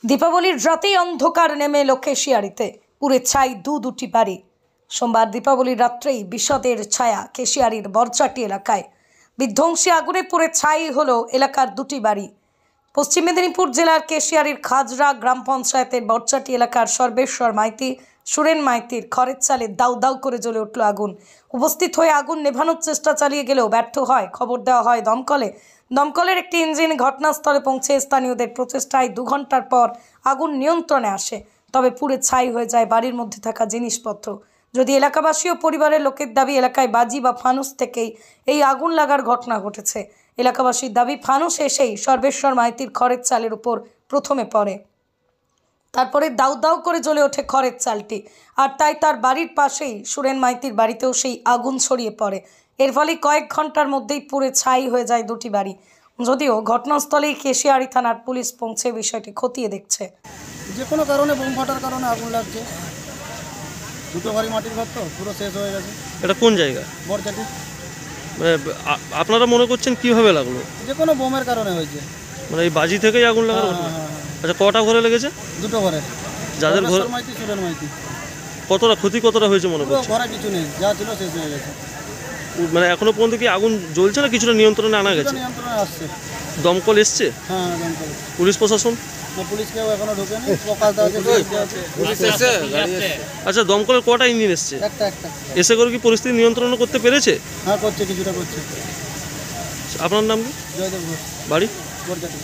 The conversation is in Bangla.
দীপাবলির রাতেই অন্ধকার নেমে এলো কেশিয়ারিতে, পুড়ে ছাই দুটি বাড়ি। সোমবার দীপাবলির রাত্রেই বিষাদের ছায়া কেশিয়ারির বরচাটি এলাকায়। বিধ্বংসী আগুনে পুড়ে ছাই হলো এলাকার দুটি বাড়ি। পশ্চিম মেদিনীপুর জেলার কেশিয়ারির খাজরা গ্রাম পঞ্চায়েতের বরচাটি এলাকার সর্বেশ্বর মাইতি, সুরেন মাইতির খড়ের চালে দাউ দাউ করে জ্বলে উঠল আগুন। উপস্থিত হয়ে আগুন নেভানোর চেষ্টা চালিয়ে গেলেও ব্যর্থ হয়। খবর দেওয়া হয় দমকলের একটি ইঞ্জিন ঘটনাস্থলে পৌঁছে স্থানীয়দের প্রচেষ্টায় 2 ঘন্টার পর আগুন নিয়ন্ত্রণে আসে। তবে পুড়ে ছাই হয়ে যায় বাড়ির মধ্যে থাকা জিনিসপত্র। যদি এলাকাবাসী ও পরিবারের লোকের দাবি, এলাকায় বাজি বা ফানুস থেকেই এই আগুন লাগার ঘটনা ঘটেছে। এলাকাবাসীর দাবি, ফানুস এসেই সর্বেশ্বর মাইতির খড়ের চালের উপর প্রথমে পড়ে, তারপরে দাউ দাউ করে জ্বলে ওঠে খড়ের চালটি। আর তাই তার বাড়ির পাশেই সুরেন মাইতির বাড়িতেও সেই আগুন ছড়িয়ে পড়ে। এর ফলে কয়েক ঘন্টার মধ্যেই পুড়ে ছাই হয়ে যায় দুটি বাড়ি। যদিও ঘটনাস্থলেই কেশিয়ারি থানার পুলিশ পৌঁছে বিষয়টি খতিয়ে দেখছে। যে কোনো কারণে বোম ফাটার কারণে আগুন লাগছে। দুটো বাড়ি মাটির ঘর তো পুরো শেষ হয়ে গেছে। এটা কোন জায়গা? বরচাটি। মানে আপনারা মনে করছেন কিভাবে লাগলো? যে কোনো বোমের কারণে হয়েছে। মানে এই বাজি থেকেই আগুন লাগার? আচ্ছা, কটা ঘরে লেগেছে? দুটো ঘরে। যাদের ঘর মাইতি, সুরেন মাইতি। কতটা ক্ষতি কতটা হয়েছে মনে করছেন? ঘরে কিছু নেই, যা ছিল শেষ হয়ে গেছে। মানে এখনো পর্যন্ত কি আগুন জ্বলছে না কিছুটা নিয়ন্ত্রণে আনা গেছে? নিয়ন্ত্রণে আসছে। দমকল এসছে? হ্যাঁ, দমকল। পুলিশ প্রশাসন? পুলিশ কেউ এখনো ঢোকেনি। সকালটা আছে, পুলিশ এসে গাড়ি এসে। আচ্ছা, দমকলের কটা ইঞ্জিন এসছে? একটা। এসে করে কি পরিস্থিতি নিয়ন্ত্রণ করতে পেরেছে? হ্যাঁ, করছে, কিছুটা করছে। আপনার নাম কি? জয়দেব ঘোষ। বাড়ি? বরচাটি।